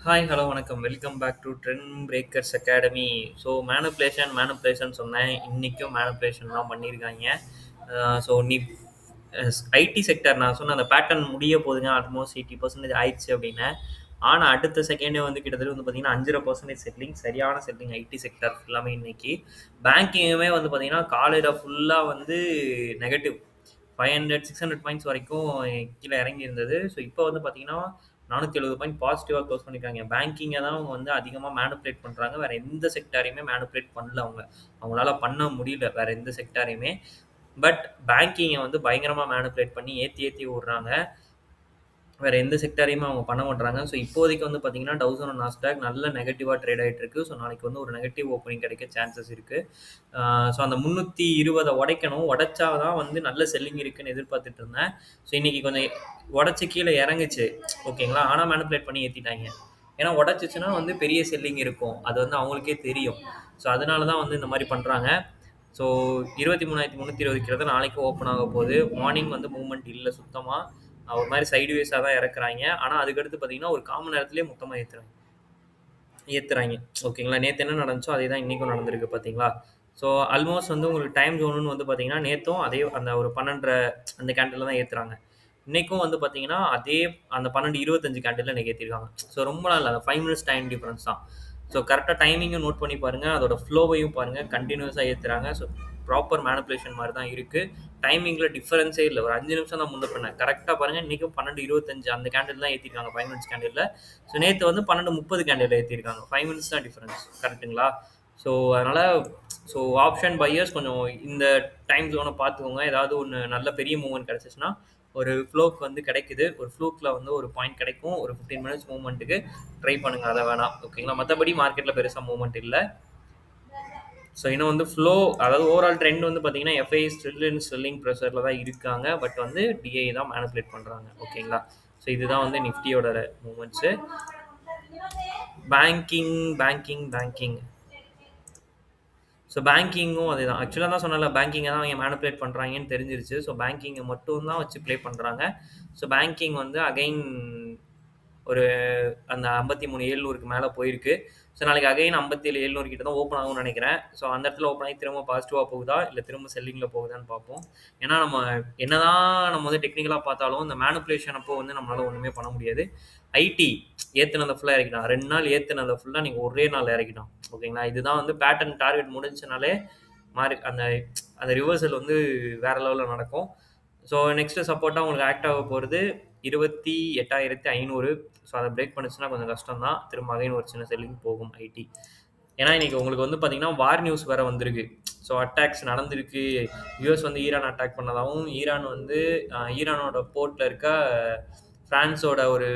Hi, hello, வணக்கம். Welcome back to Trend Breakers Academy. So manipulation சொன்னேன். இன்னைக்கும் manipulation தான் பண்ணியிருக்காங்க. ஸோ நீ ஐடி செக்டர் நான் சொன்ன அந்த பேட்டர்ன் முடிய போகுதுங்க. ஆல்மோஸ்ட் 80% ஆயிடுச்சு அப்படின்னு. ஆனால் அடுத்த செகண்டே வந்து கிட்டத்தட்ட வந்து பார்த்தீங்கன்னா 5% செட்டிலிங், சரியான செட்டிலிங் ஐடி செக்டர் எல்லாமே இன்னைக்கு. பேங்கிங்குமே வந்து பார்த்தீங்கன்னா காலையில் ஃபுல்லாக வந்து நெகட்டிவ் 500 600 பாயிண்ட்ஸ் வரைக்கும் கீழே இறங்கி இருந்தது. ஸோ இப்போ வந்து பார்த்தீங்கன்னா 470 பாயிண்ட் பாசிட்டிவாக க்ளோஸ் பண்ணியிருக்காங்க. பேங்கிங்கை தான் அவங்க வந்து அதிகமாக மேனிப்புலேட் பண்ணுறாங்க. வேற எந்த செக்டாரையுமே மேனிப்புலேட் பண்ணல அவங்க. அவங்களால பண்ண முடியல வேற எந்த செக்டாரையுமே. பட் பேங்கிங்கை வந்து பயங்கரமாக மேனிப்புலேட் பண்ணி ஏற்றி ஏற்றி விடுறாங்க. வேற எந்த செக்டாரையுமே அவங்க பண்ண மாட்றாங்க. ஸோ இப்போதைக்கு வந்து பார்த்தீங்கன்னா டவுசன் நாஸ்டாக் நல்ல நெகட்டிவாக ட்ரேட் ஆகிட்டு இருக்கு. ஸோ நாளைக்கு வந்து ஒரு நெகட்டிவ் ஓப்பனிங் கிடைக்க சான்சஸ் இருக்கு. ஸோ அந்த 320 உடைக்கணும். உடைச்சா தான் வந்து நல்ல செல்லிங் இருக்குன்னு எதிர்பார்த்துட்டு இருந்தேன். ஸோ இன்னைக்கு கொஞ்சம் உடச்சி கீழே இறங்குச்சு. ஓகேங்களா. ஆனால் மேனிப்புலேட் பண்ணி ஏற்றிட்டாங்க. ஏன்னா உடச்சிச்சுன்னா வந்து பெரிய செல்லிங் இருக்கும். அது வந்து அவங்களுக்கே தெரியும். ஸோ அதனால தான் வந்து இந்த மாதிரி பண்ணுறாங்க. ஸோ 23,320 கிட்ட நாளைக்கு ஓப்பன் ஆக போகுது. மார்னிங் வந்து மூவ்மெண்ட் இல்லை சுத்தமாக. ஒரு மாதிரி சைடுவேஸாக தான் இறக்குறாங்க. ஆனால் அதுக்கடுத்து பார்த்தீங்கன்னா ஒரு காமன் நேரத்துலேயே மொத்தமாக ஏற்றுறாங்க. ஓகேங்களா. நேற்று என்ன நடந்துச்சோ அதே தான் இன்றைக்கும் நடந்திருக்கு பார்த்தீங்களா. ஸோ ஆல்மோஸ்ட் வந்து உங்களுக்கு டைம் ஜோனுன்னு வந்து பார்த்தீங்கன்னா நேற்றும் அதே அந்த ஒரு 12:30 அந்த கேண்டில் தான் ஏற்றுறாங்க. இன்றைக்கும் வந்து பார்த்தீங்கன்னா அதே அந்த 12:25 கேண்டில் இன்றைக்கி ஏற்றிருக்காங்க. ஸோ ரொம்ப நாள் அந்த 5 மினிட்ஸ் டைம் டிஃப்ரென்ஸ் தான். ஸோ கரெக்டாக டைமிங்கும் நோட் பண்ணி பாருங்கள். அதோட ஃப்ளோவையும் பாருங்கள். கண்டினியூஸாக ஏற்றுறாங்க. ஸோ ப்ராப்பர் மேனிப்புலேஷன் மாதிரி தான் இருக்குது. டைமிங்கில் டிஃபரன்ஸே இல்லை. ஒரு 5 நிமிஷம் தான் முன்ன பண்ணேன். கரெக்டாக பாருங்கள். இன்றைக்கும் 12:25 அந்த கேண்டில் தான் ஏற்றிருக்காங்க 5 மினிட்ஸ் கேண்டில். ஸோ நேற்று வந்து 12:30 கேண்டில் ஏற்றிருக்காங்க. 5 மினிட்ஸ் தான் டிஃபரன்ஸ். கரெக்டுங்களா. ஸோ அதனால் ஸோ ஆப்ஷன் பையர்ஸ் கொஞ்சம் இந்த டைம் ஜோனை பார்த்துக்கோங்க. ஏதாவது ஒன்று நல்ல பெரிய மூவ்மெண்ட் கிடச்சிச்சுன்னா ஒரு ஃப்ளோக்கு வந்து கிடைக்குது. ஒரு ஃப்ளூக்கில் வந்து ஒரு பாயிண்ட் கிடைக்கும். ஒரு 15 மினிட்ஸ் மூவ்மெண்ட்டுக்கு ட்ரை பண்ணுங்கள். அதை வேணாம். ஓகேங்களா. மற்றபடி மார்க்கெட்டில் பெருசாக மூவ்மெண்ட் இல்லை. ஸோ இன்னும் வந்து ஃப்ளோ அதாவது ஓவரால் ட்ரெண்ட் வந்து பார்த்தீங்கன்னா எஃப்ஐ ஸ்டில் இன் செல்லிங் ப்ரெஷரில் தான் இருக்காங்க. பட் வந்து டிஐ தான் மேனிப்புலேட் பண்ணுறாங்க. ஓகேங்களா. ஸோ இதுதான் வந்து நிஃப்டியோட மூவ்மெண்ட்ஸு. பேங்கிங் ஸோ பேங்கிங்கும் அதே தான். ஆக்சுவலாக தான் சொன்னல பேங்கிங்கை தான் அவங்க மேனிப்புலேட் பண்ணுறாங்கன்னு தெரிஞ்சிருச்சு. ஸோ பேங்கிங்கை மட்டும் தான் வச்சு ப்ளே பண்ணுறாங்க. ஸோ பேங்கிங் வந்து அகைன் ஒரு அந்த 53,700க்கு மேலே போயிருக்கு. ஸோ நாளைக்கு அகைன் 57,700 கிட்ட தான் ஓப்பன் ஆகும்னு நினைக்கிறேன். ஸோ அந்த இடத்துல ஓப்பன் ஆகி திரும்ப பாசிட்டிவாக போகுதா இல்லை திரும்ப செல்லிங்கில் போகுதான்னு பார்ப்போம். ஏன்னா நம்ம என்னதான் நம்ம வந்து டெக்னிக்கலாக பார்த்தாலும் இந்த மேனிப்புலேஷன் அப்போ வந்து நம்மளால் ஒன்றுமே பண்ண முடியாது. ஐடி ஏற்றுனதை ஃபுல்லாக இறக்கிட்டான். 2 நாள் ஏற்றுனதை ஃபுல்லாக நீங்கள் ஒரே நாள் இறக்கிட்டான். ஓகேங்களா. இதுதான் வந்து பேட்டர்ன் டார்கெட் முடிஞ்சுனாலே அந்த அந்த ரிவர்சல் வந்து வேறு லெவலில் நடக்கும். ஸோ நெக்ஸ்ட்டு சப்போர்ட்டாக உங்களுக்கு ஆக்ட் ஆக போகிறது 28,500. ஸோ அதை பிரேக் பண்ணுச்சுன்னா கொஞ்சம் கஷ்டம் தான். திரும்ப அகைன் ஒரு சின்ன செல்லிங் போகும் ஐடி. ஏன்னா இன்றைக்கி உங்களுக்கு வந்து பார்த்திங்கன்னா வார் நியூஸ் வேறு வந்திருக்கு. ஸோ அட்டாக்ஸ் நடந்திருக்கு. யூஎஸ் வந்து ஈரான் அட்டாக் பண்ணதாகவும் ஈரான் வந்து ஈரானோட போர்ட்டில் இருக்க ஃப்ரான்ஸோட ஒரு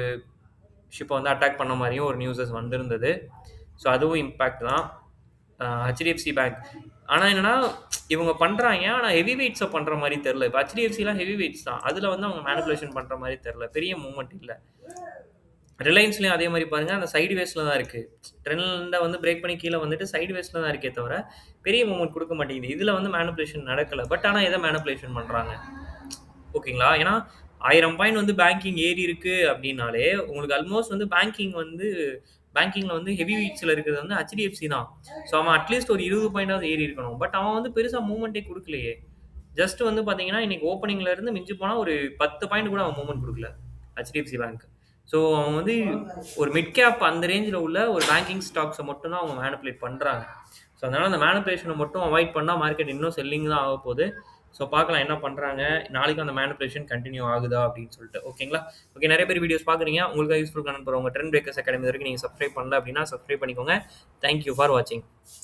ஷிப்பை வந்து அட்டாக் பண்ண மாதிரியும் ஒரு நியூஸஸ் வந்திருந்தது. ஸோ அதுவும் இம்பேக்ட் தான். ஹெச்டிஎஃப்சி பேங்க் ஆனால் என்னென்னா இவங்க பண்ணுறாங்க. ஆனால் ஹெவி வெயிட்ஸை பண்ணுற மாதிரி தெரில. இப்போ ஹெச்டிஎஃப்சிலாம் ஹெவி வெயிட்ஸ் தான். அதில் வந்து அவங்க மேனிப்புலேஷன் பண்ணுற மாதிரி தெரில. பெரிய மூவ்மெண்ட் இல்லை. ரிலையன்ஸ்லேயும் அதே மாதிரி பாருங்கள். அந்த சைடு வேஸில் தான் இருக்குது. ட்ரெண்டை வந்து பிரேக் பண்ணி கீழே வந்துட்டு சைடு வேஸில் தான் இருக்கே தவிர பெரிய மூவ்மெண்ட் கொடுக்க மாட்டேங்குது. இதில் வந்து மேனிப்புலேஷன் நடக்கலை. பட் ஆனால் எதை மேனிப்புலேஷன் பண்ணுறாங்க. ஓகேங்களா. ஏன்னா 1000 பாயிண்ட் வந்து பேங்கிங் ஏறி இருக்குது அப்படின்னாலே உங்களுக்கு ஆல்மோஸ்ட் வந்து பேங்கிங்கில் வந்து ஹெவி வெயிட்ஸில் இருக்கிறது வந்து ஹெச்டிஎஃப்சி தான். ஸோ அவன் அட்லீஸ்ட் ஒரு 20 பாயிண்டாவது ஏறி இருக்கணும். பட் அவன் வந்து பெருசாக மூவ்மெண்ட்டே கொடுக்கலையே. ஜஸ்ட் வந்து பார்த்தீங்கன்னா இன்றைக்கி ஓப்பனிங்லேருந்து மிஞ்சி போனால் ஒரு 10 பாயிண்ட் கூட அவன் மூவ்மெண்ட் கொடுக்கல ஹெச்டிஎஃப்சி பேங்க். ஸோ அவங்க வந்து ஒரு மிட் கேப் அந்த ரேஞ்சில் உள்ள ஒரு பேங்கிங் ஸ்டாக்ஸை மட்டும் தான் அவங்க மேனிப்புலேட் பண்ணுறாங்க. ஸோ அதனால் அந்த மேனிப்புலேஷனை மட்டும் அவாய்ட் பண்ணால் மார்க்கெட் இன்னும் செல்லிங் தான் ஆக போகுது. ஸோ பார்க்கலாம் என்ன பண்ணுறாங்க. நாளைக்கு அந்த மேனிப்புலேஷன் கண்டினியூ ஆகுதா அப்படின்னு சொல்லிட்டு. ஓகேங்களா. ஓகே, நிறைய பேர் வீடியோஸ் பார்க்குறீங்க. உங்களுக்கு யூஸ்ஃபுல் கனெக்ட் போகிறவங்க ட்ரெண்ட் பிரேக்கர்ஸ் அகாடமி வரைக்கும் நீங்கள் சப்ஸ்கிரைப் பண்ணல அப்படின்னா சப்ஸ்கிரைப் பண்ணிக்கோங்க. தேங்க்யூ ஃபார் வாட்சிங்.